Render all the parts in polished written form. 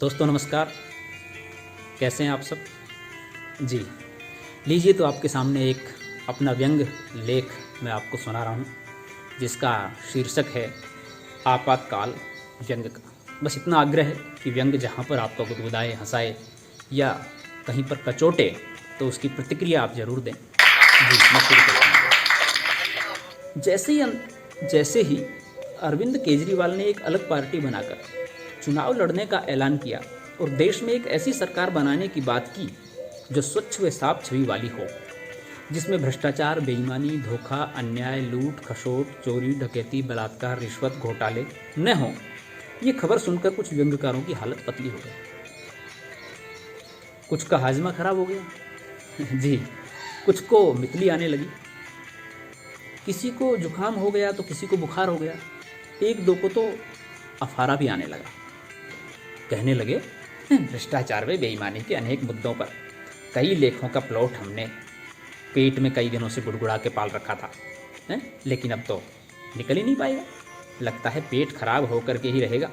दोस्तों नमस्कार, कैसे हैं आप सब। जी लीजिए, तो आपके सामने एक अपना व्यंग लेख मैं आपको सुना रहा हूँ, जिसका शीर्षक है आपातकाल व्यंग का। बस इतना आग्रह है कि व्यंग जहाँ पर आपको गुदगुदाए, हंसाए या कहीं पर कचोटे, तो उसकी प्रतिक्रिया आप जरूर दें। जी मैं शुरू करता हूँ। जैसे ही अरविंद केजरीवाल ने एक अलग पार्टी बनाकर चुनाव लड़ने का ऐलान किया और देश में एक ऐसी सरकार बनाने की बात की जो स्वच्छ व साफ छवि वाली हो, जिसमें भ्रष्टाचार, बेईमानी, धोखा, अन्याय, लूट खसोट, चोरी, डकैती, बलात्कार, रिश्वत, घोटाले न हो, ये खबर सुनकर कुछ व्यंग्यकारों की हालत पतली हो गई। कुछ का हाजमा खराब हो गया जी, कुछ को मितली आने लगी, किसी को जुकाम हो गया तो किसी को बुखार हो गया, एक दो को तो अफारा भी आने लगा। कहने लगे, भ्रष्टाचार व बेईमानी के अनेक मुद्दों पर कई लेखों का प्लॉट हमने पेट में कई दिनों से गुड़गुड़ा के पाल रखा था, लेकिन अब तो निकल ही नहीं पाएगा। लगता है पेट खराब होकर के ही रहेगा।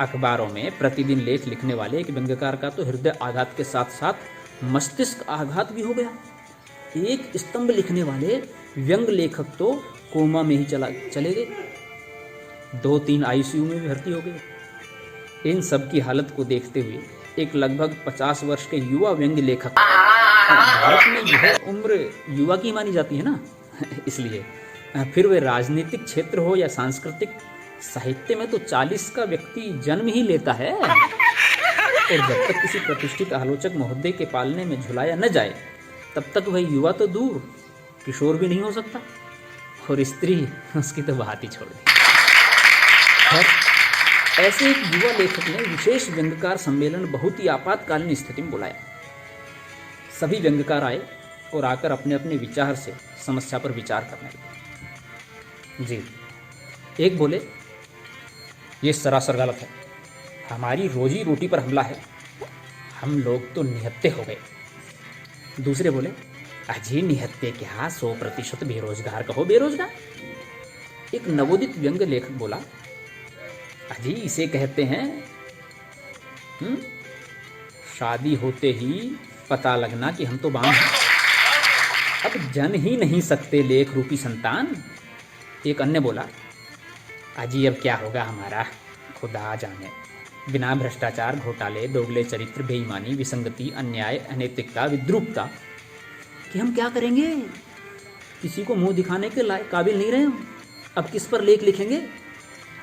अखबारों में प्रतिदिन लेख लिखने वाले एक व्यंग्यकार का तो हृदय आघात के साथ साथ मस्तिष्क आघात भी हो गया। एक स्तंभ लिखने वाले व्यंग लेखक तो कोमा में ही चले गए, 2-3 आईसीयू में भी भर्ती हो गए। इन सब की हालत को देखते हुए एक लगभग 50 वर्ष के युवा व्यंग लेखक, भारत में यह उम्र युवा की मानी जाती है ना इसलिए फिर वे राजनीतिक क्षेत्र हो या सांस्कृतिक साहित्य में तो 40 का व्यक्ति जन्म ही लेता है, और जब तक किसी प्रतिष्ठित आलोचक महोदय के पालने में झुलाया न जाए तब तक वह युवा तो दूर, किशोर भी नहीं हो सकता, और स्त्री उसकी तो बात ही छोड़ दी। ऐसे एक युवा लेखक ने विशेष व्यंग्यकार सम्मेलन बहुत ही आपातकालीन स्थिति में बुलाया। सभी व्यंग्यकार आए और आकर अपने अपने विचार से समस्या पर विचार करने लगे। जी, एक बोले, ये सरासर गलत है, हमारी रोजी रोटी पर हमला है, हम लोग तो निहत्थे हो गए। दूसरे बोले, अजी निहत्थे क्या, 100% बेरोजगार कहो बेरोजगार। एक नवोदित व्यंग्य लेखक बोला, अजी इसे कहते हैं शादी होते ही पता लगना कि हम तो बाम हैं, अब जन ही नहीं सकते लेख रूपी संतान। एक अन्य बोला, अजी अब क्या होगा हमारा, खुदा जाने, बिना भ्रष्टाचार, घोटाले, दोगले चरित्र, बेईमानी, विसंगति, अन्याय, अनैतिकता, विद्रूपता कि हम क्या करेंगे, किसी को मुंह दिखाने के काबिल नहीं रहे हम, अब किस पर लेख लिखेंगे।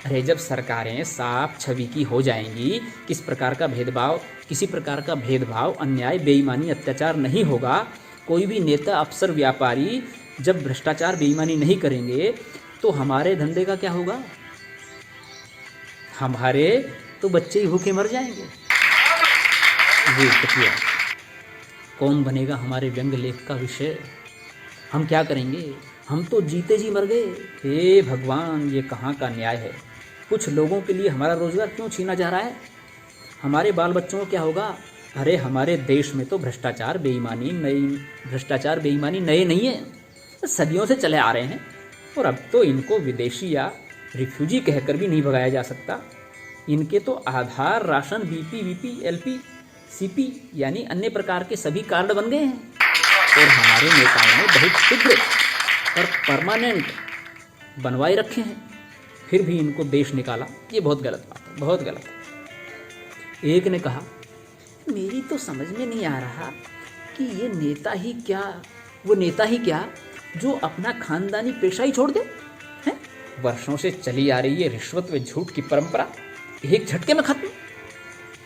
अरे जब सरकारें साफ छवि की हो जाएंगी, किसी प्रकार का भेदभाव, अन्याय, बेईमानी, अत्याचार नहीं होगा, कोई भी नेता, अफसर, व्यापारी जब भ्रष्टाचार, बेईमानी नहीं करेंगे तो हमारे धंधे का क्या होगा, हमारे तो बच्चे ही भूखे मर जाएंगे। जी शुक्रिया। कौन बनेगा हमारे व्यंग्य लेख का विषय, हम क्या करेंगे, हम तो जीते जी मर गए। हे भगवान, ये कहाँ का न्याय है। कुछ लोगों के लिए हमारा रोजगार क्यों छीना जा रहा है, हमारे बाल बच्चों को क्या होगा। अरे हमारे देश में तो भ्रष्टाचार बेईमानी नए नहीं है, सदियों से चले आ रहे हैं, और अब तो इनको विदेशी या रिफ्यूजी कहकर भी नहीं भगाया जा सकता। इनके तो आधार, राशन, बीपी, एलपी, सीपी यानी अन्य प्रकार के सभी कार्ड बन गए हैं, और हमारे नेताओं ने बहुत शीघ्र और परमानेंट बनवाए रखे हैं, फिर भी इनको देश निकाला। ये बहुत गलत बात है, बहुत गलत है। एक ने कहा, मेरी तो समझ में नहीं आ रहा कि ये वो नेता ही क्या जो अपना खानदानी पेशा ही छोड़ दे हैं? वर्षों से चली आ रही है रिश्वत व झूठ की परंपरा एक झटके में खत्म।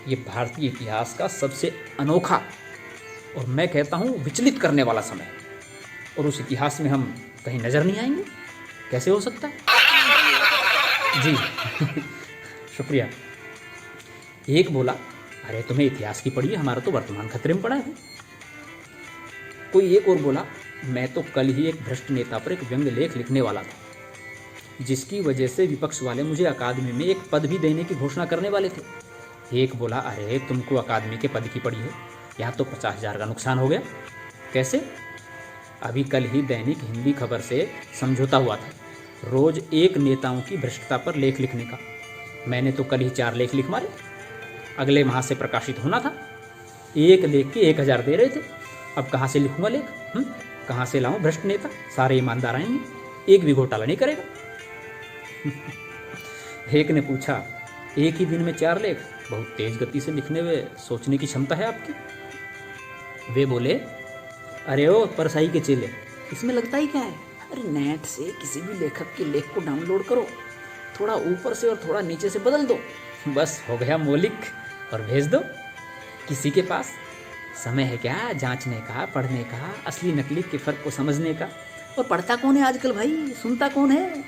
ये भारतीय इतिहास का सबसे अनोखा और मैं कहता हूँ विचलित करने वाला समय, और उस इतिहास में हम कहीं नजर नहीं आएंगे, कैसे हो सकता है। जी शुक्रिया। एक बोला, अरे तुम्हें इतिहास की पढ़ी है, हमारा तो वर्तमान खतरे में पड़ा है। कोई एक और बोला, मैं तो कल ही एक भ्रष्ट नेता पर एक व्यंग्य लेख लिखने वाला था, जिसकी वजह से विपक्ष वाले मुझे अकादमी में एक पद भी देने की घोषणा करने वाले थे। एक बोला, अरे तुमको अकादमी के पद की पड़ी है, यहाँ तो 50,000 का नुकसान हो गया। कैसे? अभी कल ही दैनिक हिंदी खबर से समझौता हुआ था, रोज एक नेताओं की भ्रष्टता पर लेख लिखने का। मैंने तो कल ही 4 लेख लिख मारे। अगले माह से प्रकाशित होना था। एक लेख के 1000 दे रहे थे। अब कहाँ से लिखूंगा लेख? कहाँ से लाऊं भ्रष्ट नेता? सारे ईमानदार आएंगे, एक भी घोटाला नहीं करेगा। एक ने पूछा, एक ही दिन में 4 लेख? बहुत तेज गति से लिखने व सोचने की क्षमता है आपकी। वे बोले, अरे ओ परसाई के चेले, इसमें लगता ही क्या है? अरे नेट से किसी भी लेखक के लेख को डाउनलोड करो, थोड़ा ऊपर से और थोड़ा नीचे से बदल दो, बस हो गया मौलिक, और भेज दो। किसी के पास समय है क्या जांचने का, पढ़ने का, असली नकली के फर्क को समझने का? और पढ़ता कौन है आजकल भाई, सुनता कौन है?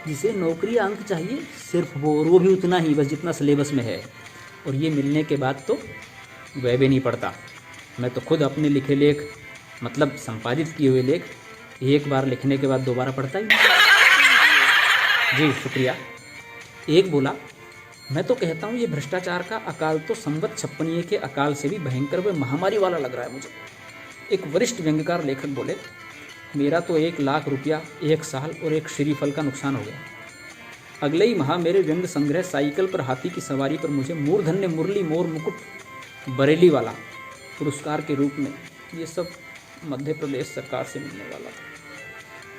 जिसे नौकरी अंक चाहिए सिर्फ वो भी उतना ही, बस जितना सिलेबस में है, और ये मिलने के बाद तो वह भी नहीं पढ़ता। मैं तो खुद अपने लिखे लेख, मतलब संपादित किए हुए लेख, एक बार लिखने के बाद दोबारा पढ़ता ही नहीं। जी शुक्रिया। एक बोला, मैं तो कहता हूँ ये भ्रष्टाचार का अकाल तो संवत 56 के अकाल से भी भयंकर व महामारी वाला लग रहा है मुझे। एक वरिष्ठ व्यंग्यकार लेखक बोले, मेरा तो 1 लाख रुपया 1 साल और एक श्रीफल का नुकसान हो गया। अगले ही माह मेरे व्यंग्य संग्रह साइकिल पर हाथी की सवारी पर मुझे मूर्धन्य मुरली मोर मुकुट बरेली वाला पुरस्कार के रूप में, ये सब मध्य प्रदेश सरकार से मिलने वाला था।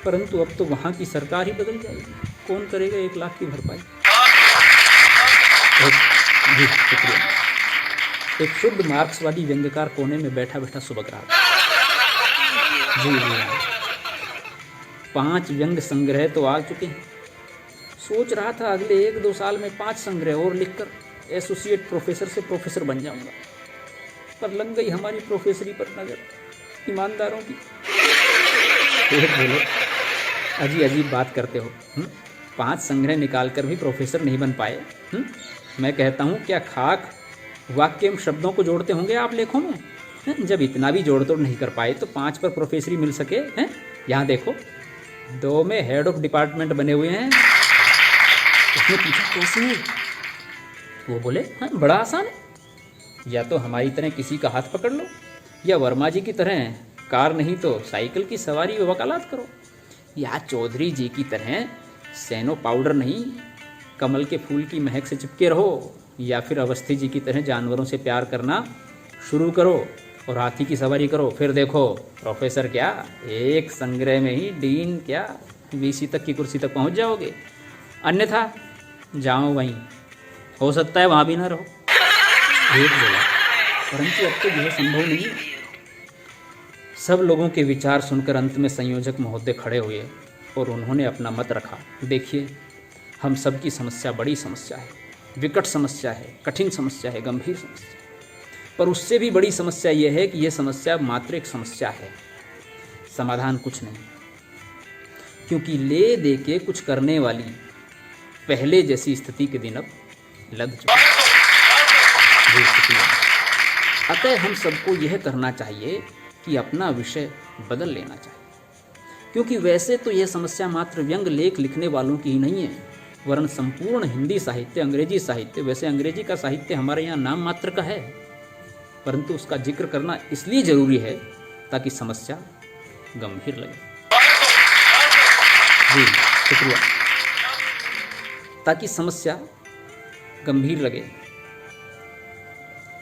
परंतु अब तो वहाँ की सरकार ही बदल जाएगी, कौन करेगा 1 लाख की भरपाई? जी शुक्रिया। एक शुद्ध मार्क्सवादी व्यंग्यकार कोने में बैठा बैठा सुबक रहा था। जी जी, 5 व्यंग्य संग्रह तो आ चुके हैं। सोच रहा था अगले 1-2 साल में 5 संग्रह और लिखकर एसोसिएट प्रोफेसर से प्रोफेसर बन जाऊंगा। पर लग गई हमारी प्रोफेसरी पर नजर ईमानदारों की। एक बोले, अजीब बात करते हो, 5 संग्रह निकाल कर भी प्रोफेसर नहीं बन पाए। मैं कहता हूँ, क्या खाक वाक्य एवं शब्दों को जोड़ते होंगे आप लेखों में? जब इतना भी जोड़ तोड़ नहीं कर पाए तो 5 पर प्रोफेसरी मिल सके हैं? यहाँ देखो, 2 में हेड ऑफ डिपार्टमेंट बने हुए हैं। उसने पूछा, कैसे? वो बोले, हाँ बड़ा आसान है, या तो हमारी तरह किसी का हाथ पकड़ लो, या वर्मा जी की तरह कार नहीं तो साइकिल की सवारी व वकालत करो, या चौधरी जी की तरह सैनो पाउडर नहीं कमल के फूल की महक से चिपके रहो, या फिर अवस्थी जी की तरह जानवरों से प्यार करना शुरू करो और हाथी की सवारी करो। फिर देखो प्रोफेसर क्या, एक संग्रह में ही डीन क्या वीसी तक की कुर्सी तक पहुंच जाओगे। अन्यथा जाओ वहीं, हो सकता है वहाँ भी ना रहो। एक बोला, परंतु अब तो यह संभव नहीं है। सब लोगों के विचार सुनकर अंत में संयोजक महोदय खड़े हुए और उन्होंने अपना मत रखा। देखिए, हम सब की समस्या बड़ी समस्या है, विकट समस्या है, कठिन समस्या है, गंभीर समस्या है। पर उससे भी बड़ी समस्या यह है कि यह समस्या मात्र एक समस्या है, समाधान कुछ नहीं। क्योंकि ले दे के कुछ करने वाली पहले जैसी स्थिति के दिन अब लग चुके हैं। अतः हम सबको यह करना चाहिए कि अपना विषय बदल लेना चाहिए। क्योंकि वैसे तो यह समस्या मात्र व्यंग लेख लिखने वालों की ही नहीं है, वरन संपूर्ण हिंदी साहित्य, अंग्रेजी साहित्य, वैसे अंग्रेजी का साहित्य हमारे यहाँ नाम मात्र का है, परंतु उसका जिक्र करना इसलिए जरूरी है ताकि समस्या गंभीर लगे। जी शुक्रिया। ताकि समस्या गंभीर लगे,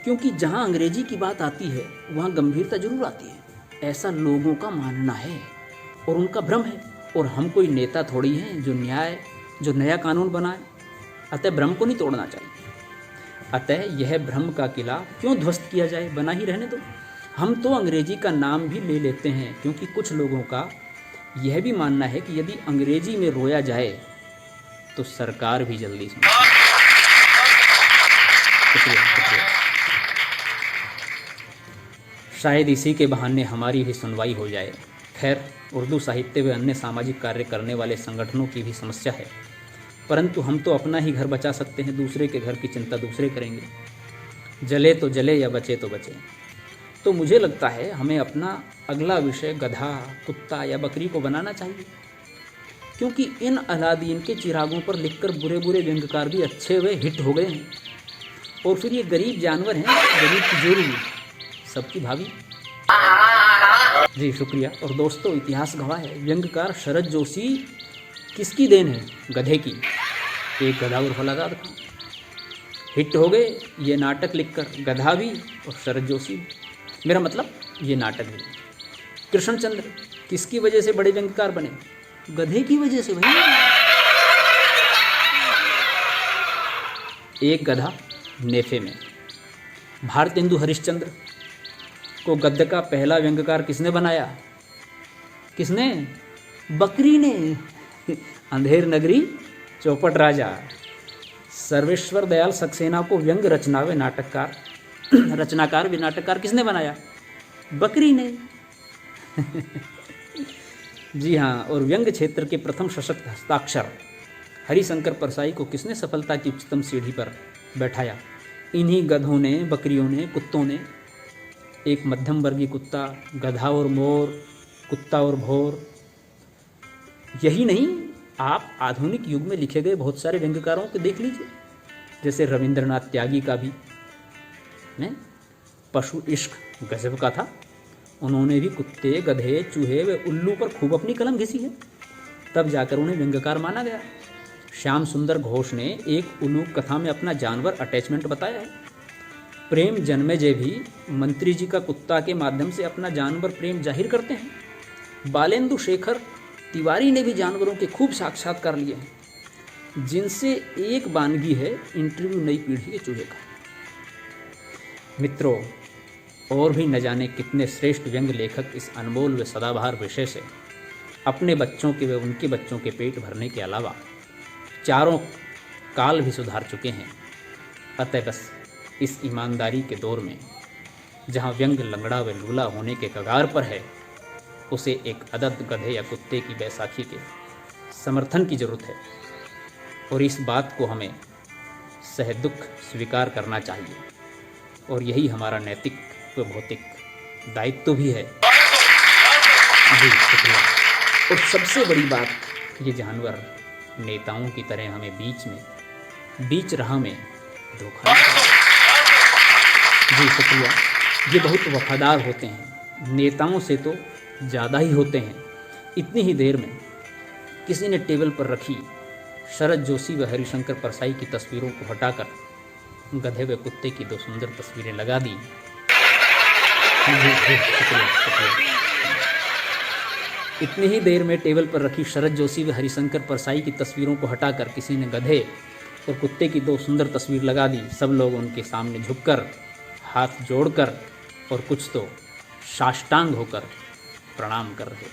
क्योंकि जहाँ अंग्रेजी की बात आती है वहाँ गंभीरता जरूर आती है, ऐसा लोगों का मानना है और उनका भ्रम है। और हम कोई नेता थोड़ी हैं जो नया कानून बनाए, अतः भ्रम को नहीं तोड़ना चाहिए। अतः यह भ्रम का किला क्यों ध्वस्त किया जाए, बना ही रहने दो। हम तो अंग्रेजी का नाम भी ले लेते हैं क्योंकि कुछ लोगों का यह भी मानना है कि यदि अंग्रेजी में रोया जाए तो सरकार भी जल्दी सुने। शुक्रिया। शायद इसी के बहाने हमारी भी सुनवाई हो जाए। खैर, उर्दू साहित्य व अन्य सामाजिक कार्य करने वाले संगठनों की भी समस्या है, परंतु हम तो अपना ही घर बचा सकते हैं, दूसरे के घर की चिंता दूसरे करेंगे। जले तो जले या बचे तो बचे। तो मुझे लगता है हमें अपना अगला विषय गधा, कुत्ता या बकरी को बनाना चाहिए, क्योंकि इन अलादीन के चिरागों पर लिखकर बुरे बुरे व्यंग्यकार भी अच्छे हुए हिट हो गए हैं। और फिर ये गरीब जानवर हैं, गरीब की जोड़ी, सबकी भाभी। जी शुक्रिया। और दोस्तों, इतिहास गवाह है, व्यंग्यकार शरद जोशी किसकी देन है? गधे की। एक गधा और हौलादार था। हिट हो गए ये नाटक लिखकर, गधा भी और शरद जोशी भी। मेरा मतलब ये नाटक भी। कृष्णचंद्र किसकी वजह से बड़े व्यंग्यकार बने? गधे की वजह से भाई। एक गधा नेफे में। भारतेंदु हरिश्चंद्र को गद्य का पहला व्यंग्यकार किसने बनाया? किसने? बकरी ने। अंधेर नगरी चौपट राजा। सर्वेश्वर दयाल सक्सेना को व्यंग रचनाकार व नाटककार किसने बनाया? बकरी ने। जी हाँ, और व्यंग क्षेत्र के प्रथम सशक्त हस्ताक्षर हरिशंकर परसाई को किसने सफलता की उच्चतम सीढ़ी पर बैठाया? इन्हीं गधों ने, बकरियों ने, कुत्तों ने। एक मध्यम वर्गीय कुत्ता, गधा और मोर, कुत्ता और भोर। यही नहीं, आप आधुनिक युग में लिखे गए बहुत सारे व्यंग्यकारों को देख लीजिए, जैसे रविंद्रनाथ त्यागी का भी ने पशु इश्क गजब का था। उन्होंने भी कुत्ते, गधे, चूहे व उल्लू पर खूब अपनी कलम घिसी है, तब जाकर उन्हें व्यंग्यकार माना गया। श्याम सुंदर घोष ने एक उल्लू कथा में अपना जानवर अटैचमेंट बताया है। प्रेम जन्मेजय भी मंत्री जी का कुत्ता के माध्यम से अपना जानवर प्रेम जाहिर करते हैं। बालेंदु शेखर तिवारी ने भी जानवरों के खूब साक्षात्कार लिए हैं, जिनसे एक वानगी है इंटरव्यू नई पीढ़ी के चूहे का। मित्रों, और भी न जाने कितने श्रेष्ठ व्यंग्य लेखक इस अनमोल व सदाबहार विषय से अपने बच्चों के व उनके बच्चों के पेट भरने के अलावा चारों काल भी सुधार चुके हैं। अतः बस इस ईमानदारी के दौर में जहाँ व्यंग्य लंगड़ा व लूला होने के कगार पर है, उसे एक अदद गधे या कुत्ते की बैसाखी के समर्थन की जरूरत है, और इस बात को हमें सहदुख स्वीकार करना चाहिए, और यही हमारा नैतिक व भौतिक दायित्व भी है। जी शुक्रिया। और सबसे बड़ी बात, ये जानवर नेताओं की तरह हमें बीच राह में धोखा नहीं देते। जी शुक्रिया। ये बहुत वफादार होते हैं, नेताओं से तो ज़्यादा ही होते हैं। इतनी ही देर में किसी ने टेबल पर रखी शरद जोशी व हरिशंकर परसाई की तस्वीरों को हटाकर गधे व कुत्ते की 2 सुंदर तस्वीरें लगा दी। शुक्रिया। इतनी ही देर में टेबल पर रखी शरद जोशी व हरिशंकर परसाई की तस्वीरों को हटाकर किसी ने गधे और कुत्ते की 2 सुंदर तस्वीर लगा दी। सब लोग उनके सामने झुककर, हाथ जोड़कर और कुछ तो साष्टांग होकर प्रणाम कर रहे।